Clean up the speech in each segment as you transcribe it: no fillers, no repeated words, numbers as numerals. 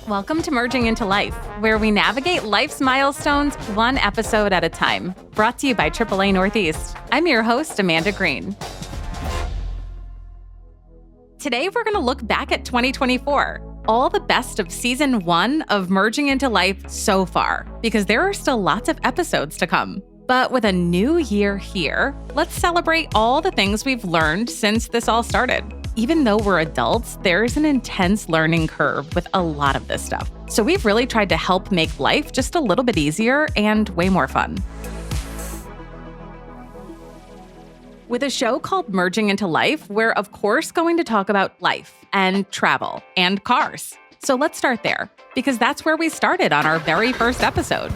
Welcome to Merging into Life, where we navigate life's milestones one episode at a time. Brought to you by AAA Northeast. I'm your host, Amanda Green. Today, we're going to look back at 2024, all the best of season 1 of Merging into Life so far, because there are still lots of episodes to come. But with a new year here, let's celebrate all the things we've learned since this all started. Even though we're adults, there's an intense learning curve with a lot of this stuff. So we've really tried to help make life just a little bit easier and way more fun. With a show called Merging into Life, we're of course going to talk about life and travel and cars. So let's start there, because that's where we started on our very first episode.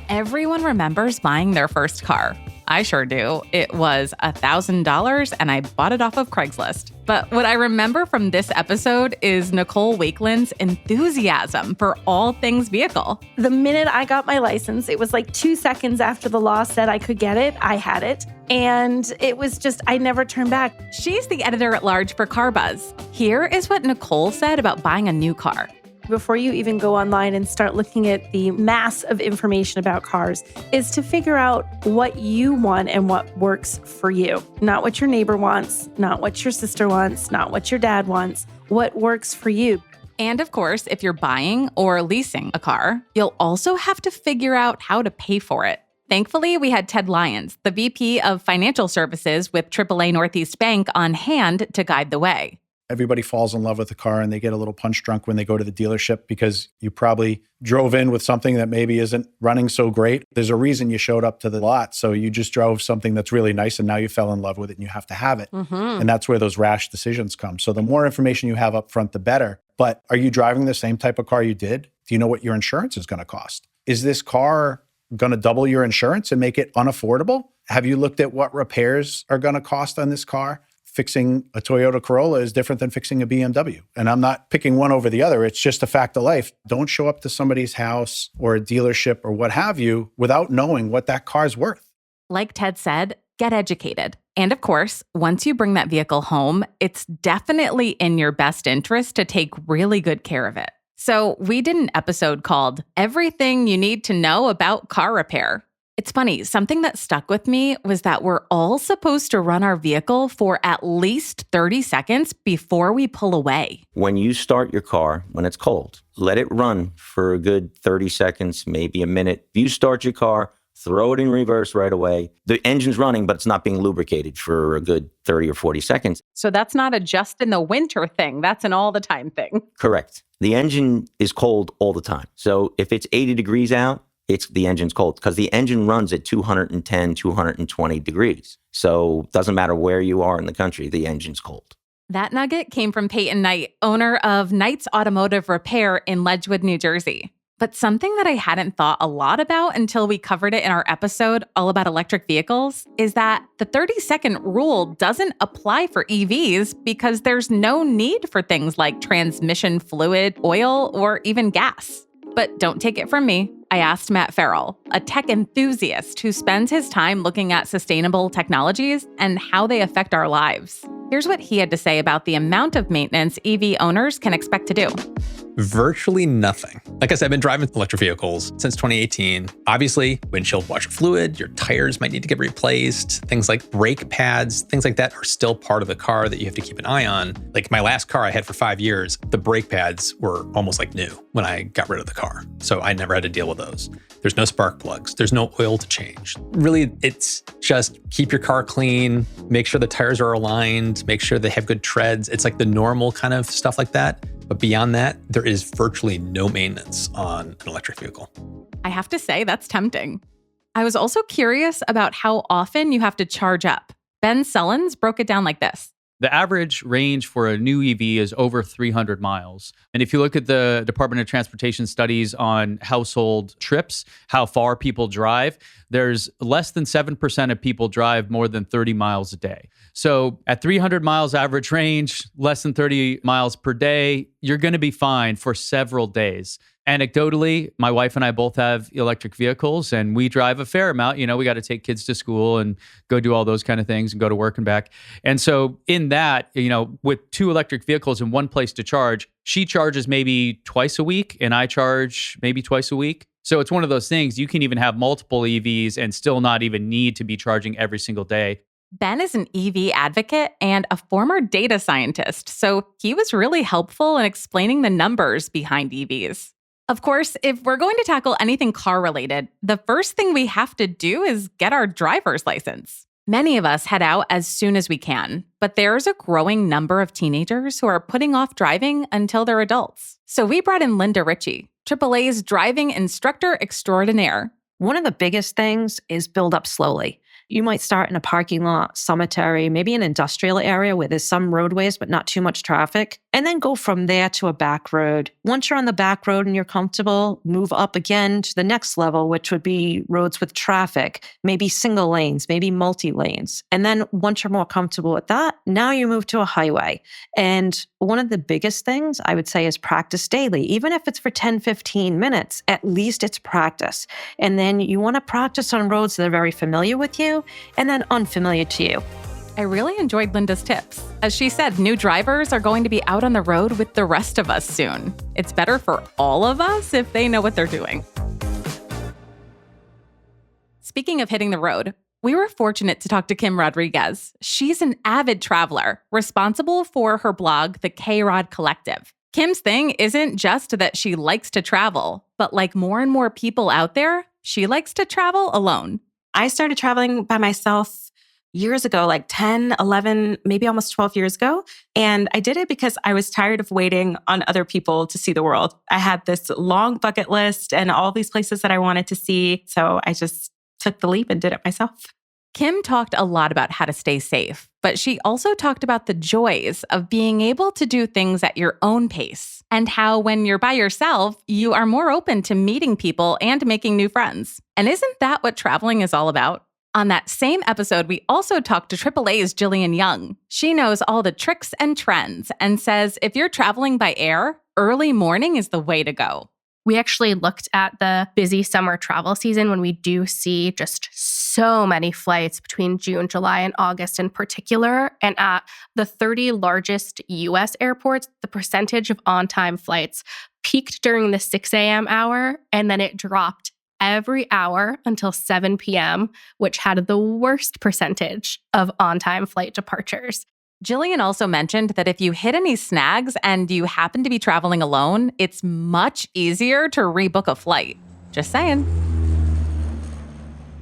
Everyone remembers buying their first car. I sure do. It was $1,000 and I bought it off of Craigslist. But what I remember from this episode is Nicole Wakeland's enthusiasm for all things vehicle. The minute I got my license, it was like 2 seconds after the law said I could get it, I had it. And it was just, I never turned back. She's the editor-at-large for Car Buzz. Here is what Nicole said about buying a new car. Before you even go online and start looking at the mass of information about cars, is to figure out what you want and what works for you. Not what your neighbor wants, not what your sister wants, not what your dad wants, what works for you. And of course, if you're buying or leasing a car, you'll also have to figure out how to pay for it. Thankfully, we had Ted Lyons, the VP of Financial Services with AAA Northeast Bank, on hand to guide the way. Everybody falls in love with the car and they get a little punch drunk when they go to the dealership because you probably drove in with something that maybe isn't running so great. There's a reason you showed up to the lot. So you just drove something that's really nice and now you fell in love with it and you have to have it. And that's where those rash decisions come. So the more information you have up front, the better. But are you driving the same type of car you did? Do you know what your insurance is going to cost? Is this car going to double your insurance and make it unaffordable? Have you looked at what repairs are going to cost on this car? Fixing a Toyota Corolla is different than fixing a BMW. And I'm not picking one over the other. It's just a fact of life. Don't show up to somebody's house or a dealership or what have you without knowing what that car's worth. Like Ted said, get educated. And of course, once you bring that vehicle home, it's definitely in your best interest to take really good care of it. So we did an episode called Everything You Need to Know About Car Repair. It's funny, something that stuck with me was that we're all supposed to run our vehicle for at least 30 seconds before we pull away. When you start your car, when it's cold, let it run for a good 30 seconds, maybe a minute. If you start your car, throw it in reverse right away. The engine's running, but it's not being lubricated for a good 30 or 40 seconds. So that's not a just in the winter thing. That's an all the time thing. Correct. The engine is cold all the time. So if it's 80 degrees out, the engine's cold because the engine runs at 210, 220 degrees. So it doesn't matter where you are in the country, the engine's cold. That nugget came from Peyton Knight, owner of Knight's Automotive Repair in Ledgewood, New Jersey. But something that I hadn't thought a lot about until we covered it in our episode all about electric vehicles is that the 30-second rule doesn't apply for EVs because there's no need for things like transmission fluid, oil, or even gas. But don't take it from me. I asked Matt Farrell, a tech enthusiast who spends his time looking at sustainable technologies and how they affect our lives. Here's what he had to say about the amount of maintenance EV owners can expect to do. Virtually nothing. Like I said, I've been driving electric vehicles since 2018. Obviously, windshield washer fluid, your tires might need to get replaced. Things like brake pads, things like that are still part of the car that you have to keep an eye on. Like my last car I had for 5 years, the brake pads were almost like new when I got rid of the car. So I never had to deal with those. There's no spark plugs. There's no oil to change. Really, it's just keep your car clean, make sure the tires are aligned, make sure they have good treads. It's like the normal kind of stuff like that. But beyond that, there is virtually no maintenance on an electric vehicle. I have to say, that's tempting. I was also curious about how often you have to charge up. Ben Sullins broke it down like this. The average range for a new EV is over 300 miles. And if you look at the Department of Transportation studies on household trips, how far people drive, there's less than 7% of people drive more than 30 miles a day. So at 300 miles average range, less than 30 miles per day, you're going to be fine for several days. Anecdotally, my wife and I both have electric vehicles and we drive a fair amount. We got to take kids to school and go do all those kind of things and go to work and back. And so in that, with 2 electric vehicles and one place to charge, she charges maybe twice a week and I charge maybe twice a week. So it's one of those things, you can even have multiple EVs and still not even need to be charging every single day. Ben is an EV advocate and a former data scientist, so he was really helpful in explaining the numbers behind EVs. Of course, if we're going to tackle anything car-related, the first thing we have to do is get our driver's license. Many of us head out as soon as we can, but there's a growing number of teenagers who are putting off driving until they're adults. So we brought in Linda Ritchie, AAA's driving instructor extraordinaire. One of the biggest things is build up slowly. You might start in a parking lot, cemetery, maybe an industrial area where there's some roadways but not too much traffic, and then go from there to a back road. Once you're on the back road and you're comfortable, move up again to the next level, which would be roads with traffic, maybe single lanes, maybe multi-lanes. And then once you're more comfortable with that, now you move to a highway. And one of the biggest things I would say is practice daily. Even if it's for 10, 15 minutes, at least it's practice. And then you want to practice on roads that are very familiar with you and then unfamiliar to you. I really enjoyed Linda's tips. As she said, new drivers are going to be out on the road with the rest of us soon. It's better for all of us if they know what they're doing. Speaking of hitting the road, we were fortunate to talk to Kim Rodriguez. She's an avid traveler, responsible for her blog, The K-Rod Collective. Kim's thing isn't just that she likes to travel, but like more and more people out there, she likes to travel alone. I started traveling by myself years ago, like 10, 11, maybe almost 12 years ago. And I did it because I was tired of waiting on other people to see the world. I had this long bucket list and all these places that I wanted to see. So I just took the leap and did it myself. Kim talked a lot about how to stay safe, but she also talked about the joys of being able to do things at your own pace and how when you're by yourself, you are more open to meeting people and making new friends. And isn't that what traveling is all about? On that same episode, we also talked to AAA's Jillian Young. She knows all the tricks and trends and says if you're traveling by air, early morning is the way to go. We actually looked at the busy summer travel season when we do see just so many flights between June, July, and August in particular. And at the 30 largest US airports, the percentage of on-time flights peaked during the 6 a.m. hour, and then it dropped every hour until 7 p.m., which had the worst percentage of on-time flight departures. Jillian also mentioned that if you hit any snags and you happen to be traveling alone, it's much easier to rebook a flight. Just saying.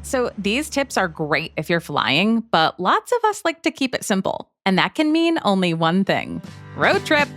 So these tips are great if you're flying, but lots of us like to keep it simple. And that can mean only one thing: road trip.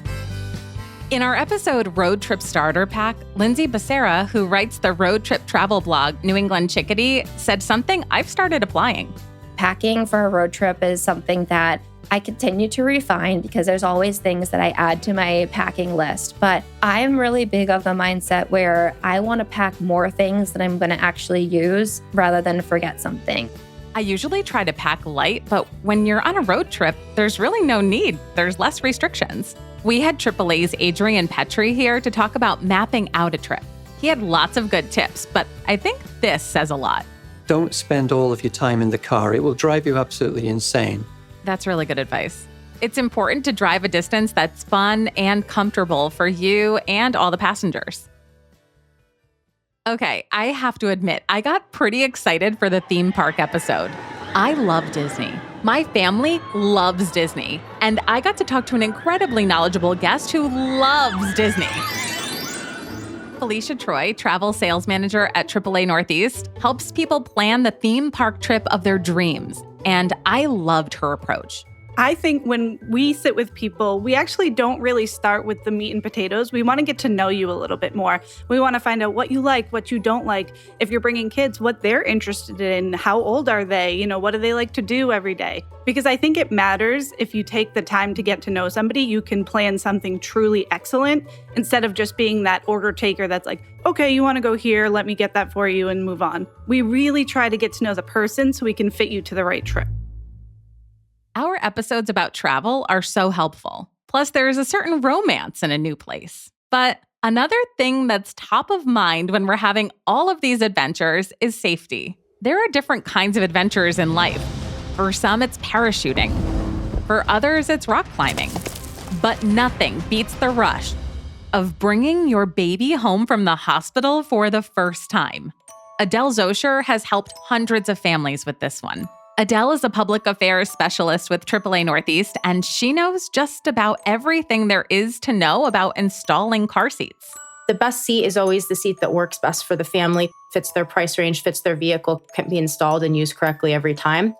In our episode Road Trip Starter Pack, Lindsay Becerra, who writes the road trip travel blog New England Chickadee, said something I've started applying. Packing for a road trip is something that I continue to refine because there's always things that I add to my packing list. But I'm really big of the mindset where I want to pack more things that I'm going to actually use rather than forget something. I usually try to pack light, but when you're on a road trip, there's really no need. There's less restrictions. We had AAA's Adrian Petrie here to talk about mapping out a trip. He had lots of good tips, but I think this says a lot. Don't spend all of your time in the car. It will drive you absolutely insane. That's really good advice. It's important to drive a distance that's fun and comfortable for you and all the passengers. Okay, I have to admit, I got pretty excited for the theme park episode. I love Disney. My family loves Disney. And I got to talk to an incredibly knowledgeable guest who loves Disney. Felicia Troy, travel sales manager at AAA Northeast, helps people plan the theme park trip of their dreams. And I loved her approach. I think when we sit with people, we actually don't really start with the meat and potatoes. We want to get to know you a little bit more. We want to find out what you like, what you don't like. If you're bringing kids, what they're interested in, how old are they? What do they like to do every day? Because I think it matters if you take the time to get to know somebody, you can plan something truly excellent instead of just being that order taker that's like, okay, you want to go here, let me get that for you and move on. We really try to get to know the person so we can fit you to the right trip. Our episodes about travel are so helpful. Plus, there is a certain romance in a new place. But Another thing that's top of mind when we're having all of these adventures is safety. There are different kinds of adventures in life. For some, it's parachuting. For others, it's rock climbing. But nothing beats the rush of bringing your baby home from the hospital for the first time. Adele Zosher has helped hundreds of families with this one. Adele is a public affairs specialist with AAA Northeast, and she knows just about everything there is to know about installing car seats. The best seat is always the seat that works best for the family, fits their price range, fits their vehicle, can be installed and used correctly every time.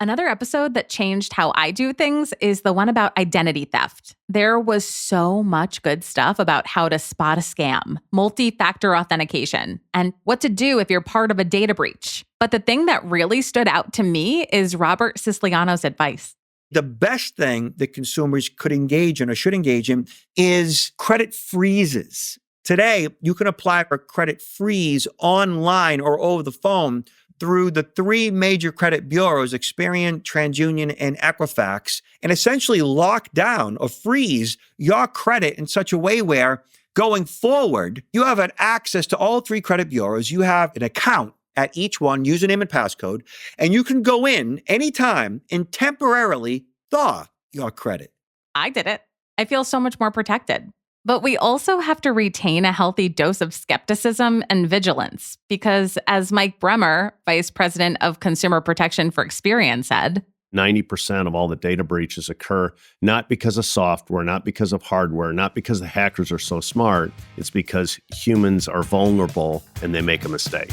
Another episode that changed how I do things is the one about identity theft. There was so much good stuff about how to spot a scam, multi-factor authentication, and what to do if you're part of a data breach. But the thing that really stood out to me is Robert Siciliano's advice. The best thing that consumers could engage in or should engage in is credit freezes. Today, you can apply for a credit freeze online or over the phone through the three major credit bureaus, Experian, TransUnion, and Equifax, and essentially lock down or freeze your credit in such a way where, going forward, you have access to all three credit bureaus. You have an account at each one, username and passcode, and you can go in anytime and temporarily thaw your credit. I did it. I feel so much more protected. But we also have to retain a healthy dose of skepticism and vigilance because, as Mike Bremer, Vice President of Consumer Protection for Experian, said, 90% of all the data breaches occur not because of software, not because of hardware, not because the hackers are so smart. It's because humans are vulnerable and they make a mistake.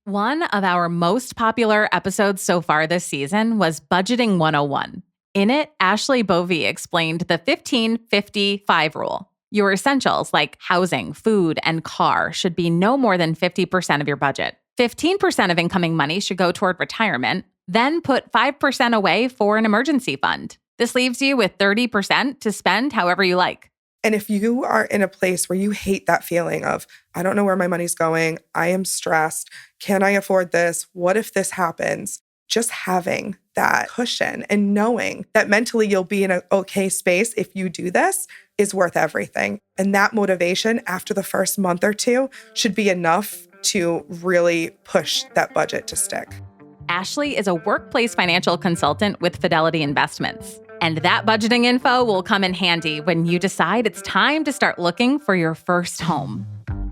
One of our most popular episodes so far this season was Budgeting 101. In it, Ashley Bovee explained the 15-50-5 rule. Your essentials like housing, food, and car should be no more than 50% of your budget. 15% of incoming money should go toward retirement, then put 5% away for an emergency fund. This leaves you with 30% to spend however you like. And if you are in a place where you hate that feeling of, I don't know where my money's going, I am stressed, can I afford this? What if this happens? Just having that cushion and knowing that mentally you'll be in an okay space if you do this is worth everything. And that motivation after the first month or two should be enough to really push that budget to stick. Ashley is a workplace financial consultant with Fidelity Investments. And that budgeting info will come in handy when you decide it's time to start looking for your first home.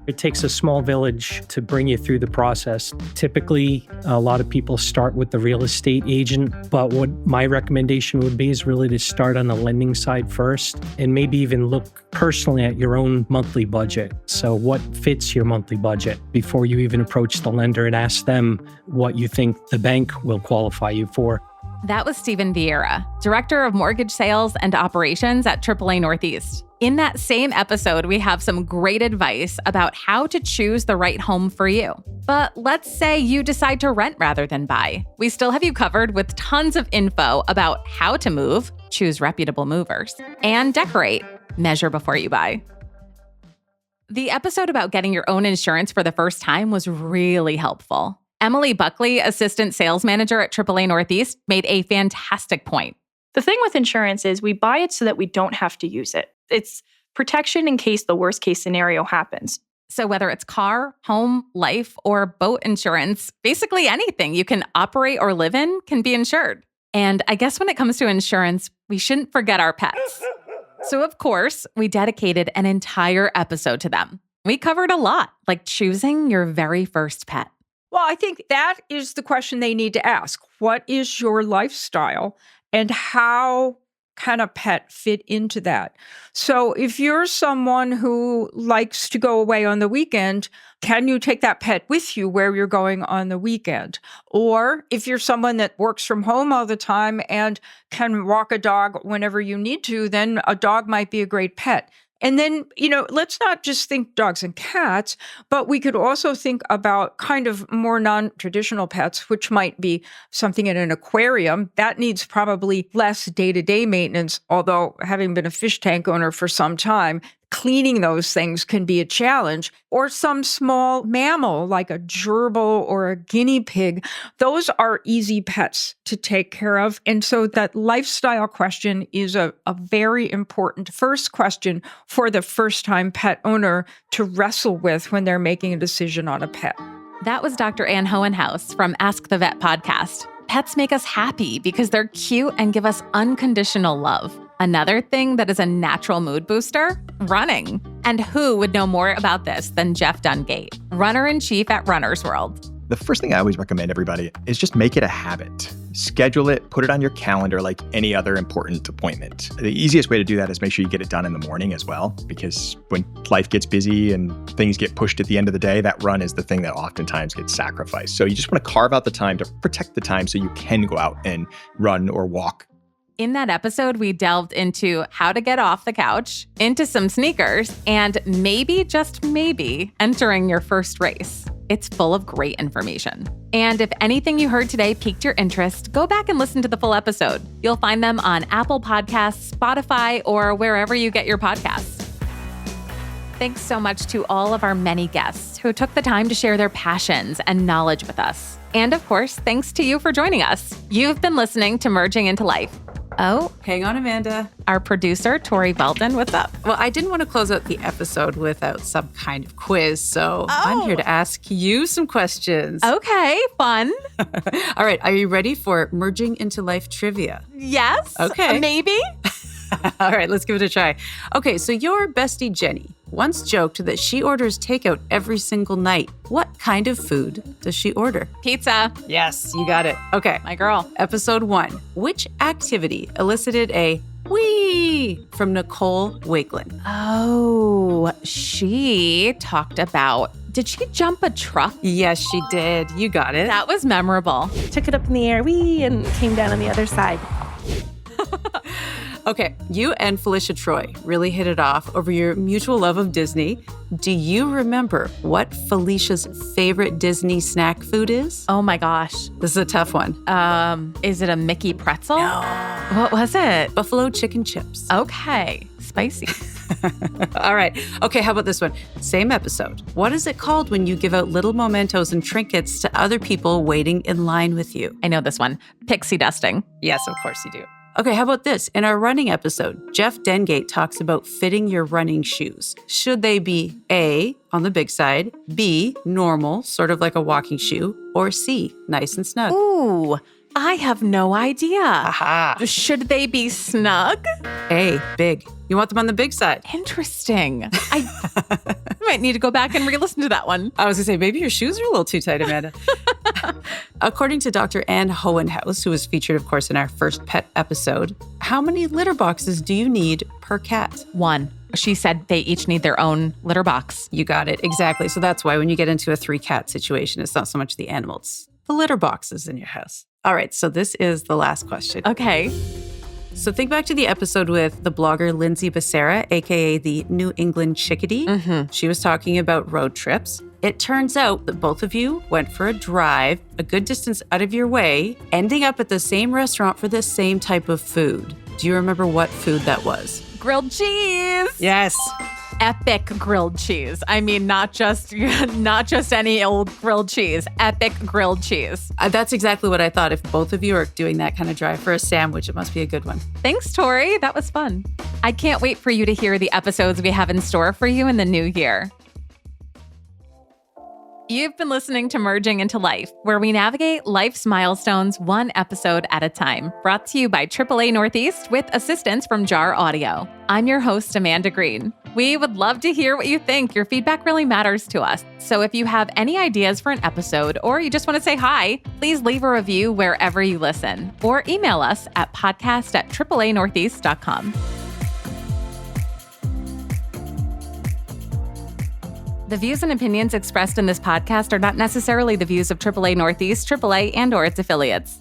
It takes a small village to bring you through the process. Typically, a lot of people start with the real estate agent, but what my recommendation would be is really to start on the lending side first and maybe even look personally at your own monthly budget. So what fits your monthly budget before you even approach the lender and ask them what you think the bank will qualify you for. That was Stephen Vieira, Director of Mortgage Sales and Operations at AAA Northeast. In that same episode, we have some great advice about how to choose the right home for you. But let's say you decide to rent rather than buy. We still have you covered with tons of info about how to move, choose reputable movers, and decorate, measure before you buy. The episode about getting your own insurance for the first time was really helpful. Emily Buckley, Assistant Sales Manager at AAA Northeast, made a fantastic point. The thing with insurance is we buy it so that we don't have to use it. It's protection in case the worst case scenario happens. So whether it's car, home, life, or boat insurance, basically anything you can operate or live in can be insured. And I guess when it comes to insurance, we shouldn't forget our pets. So of course, we dedicated an entire episode to them. We covered a lot, like choosing your very first pet. Well, I think that is the question they need to ask. What is your lifestyle and how can a pet fit into that? So if you're someone who likes to go away on the weekend, can you take that pet with you where you're going on the weekend? Or if you're someone that works from home all the time and can walk a dog whenever you need to, then a dog might be a great pet. And then, let's not just think dogs and cats, but we could also think about kind of more non-traditional pets, which might be something in an aquarium. That needs probably less day-to-day maintenance, although having been a fish tank owner for some time, cleaning those things can be a challenge. Or some small mammal like a gerbil or a guinea pig. Those are easy pets to take care of. And so that lifestyle question is a very important first question for the first-time pet owner to wrestle with when they're making a decision on a pet. That was Dr. Ann Hohenhaus from Ask the Vet podcast. Pets make us happy because they're cute and give us unconditional love. Another thing that is a natural mood booster? Running. And who would know more about this than Jeff Dungate, runner-in-chief at Runner's World? The first thing I always recommend everybody is just make it a habit. Schedule it, put it on your calendar like any other important appointment. The easiest way to do that is make sure you get it done in the morning as well, because when life gets busy and things get pushed at the end of the day, that run is the thing that oftentimes gets sacrificed. So you just want to carve out the time to protect the time so you can go out and run or walk. In that episode, we delved into how to get off the couch, into some sneakers, and maybe, just maybe, entering your first race. It's full of great information. And if anything you heard today piqued your interest, go back and listen to the full episode. You'll find them on Apple Podcasts, Spotify, or wherever you get your podcasts. Thanks so much to all of our many guests who took the time to share their passions and knowledge with us. And of course, thanks to you for joining us. You've been listening to Merging into Life. Oh, hang on, Amanda. Our producer, Tori Belden, what's up? Well, I didn't want to close out the episode without some kind of quiz, so I'm here to ask you some questions. Okay, fun. All right, are you ready for Merging into Life trivia? Yes. Okay. Maybe. All right, let's give it a try. Okay, so your bestie Jenny once joked that she orders takeout every single night. What kind of food does she order? Pizza. Yes, you got it. Okay. My girl. Episode 1. Which activity elicited a wee from Nicole Wakelin? Oh, she talked about, did she jump a truck? Yes, she did. You got it. That was memorable. Took it up in the air, wee, and came down on the other side. Okay, you and Felicia Troy really hit it off over your mutual love of Disney. Do you remember what Felicia's favorite Disney snack food is? Oh my gosh. This is a tough one. Is it a Mickey pretzel? No. What was it? Buffalo chicken chips. Okay, spicy. All right. Okay, how about this one? Same episode. What is it called when you give out little mementos and trinkets to other people waiting in line with you? I know this one. Pixie dusting. Yes, of course you do. Okay, how about this? In our running episode, Jeff Dengate talks about fitting your running shoes. Should they be A, on the big side, B, normal, sort of like a walking shoe, or C, nice and snug? Ooh, I have no idea. Aha. Should they be snug? A, big. You want them on the big side. Interesting. I might need to go back and re-listen to that one. I was going to say, maybe your shoes are a little too tight, Amanda. According to Dr. Ann Hohenhaus, who was featured, of course, in our first pet episode, how many litter boxes do you need per cat? 1. She said they each need their own litter box. You got it. Exactly. So that's why when you get into a 3-cat situation, it's not so much the animal, it's the litter boxes in your house. All right. So this is the last question. Okay. So think back to the episode with the blogger Lindsay Becerra, aka the New England Chickadee. Mm-hmm. She was talking about road trips. It turns out that both of you went for a drive a good distance out of your way, ending up at the same restaurant for the same type of food. Do you remember what food that was? Grilled cheese. Yes. Epic grilled cheese. I mean, not just any old grilled cheese. Epic grilled cheese. That's exactly what I thought. If both of you are doing that kind of drive for a sandwich, it must be a good one. Thanks, Tori. That was fun. I can't wait for you to hear the episodes we have in store for you in the new year. You've been listening to Merging into Life, where we navigate life's milestones one episode at a time. Brought to you by AAA Northeast with assistance from Jar Audio. I'm your host, Amanda Green. We would love to hear what you think. Your feedback really matters to us. So if you have any ideas for an episode or you just want to say hi, please leave a review wherever you listen or email us at podcast@AAAnortheast.com. The views and opinions expressed in this podcast are not necessarily the views of AAA Northeast, AAA, and/or its affiliates.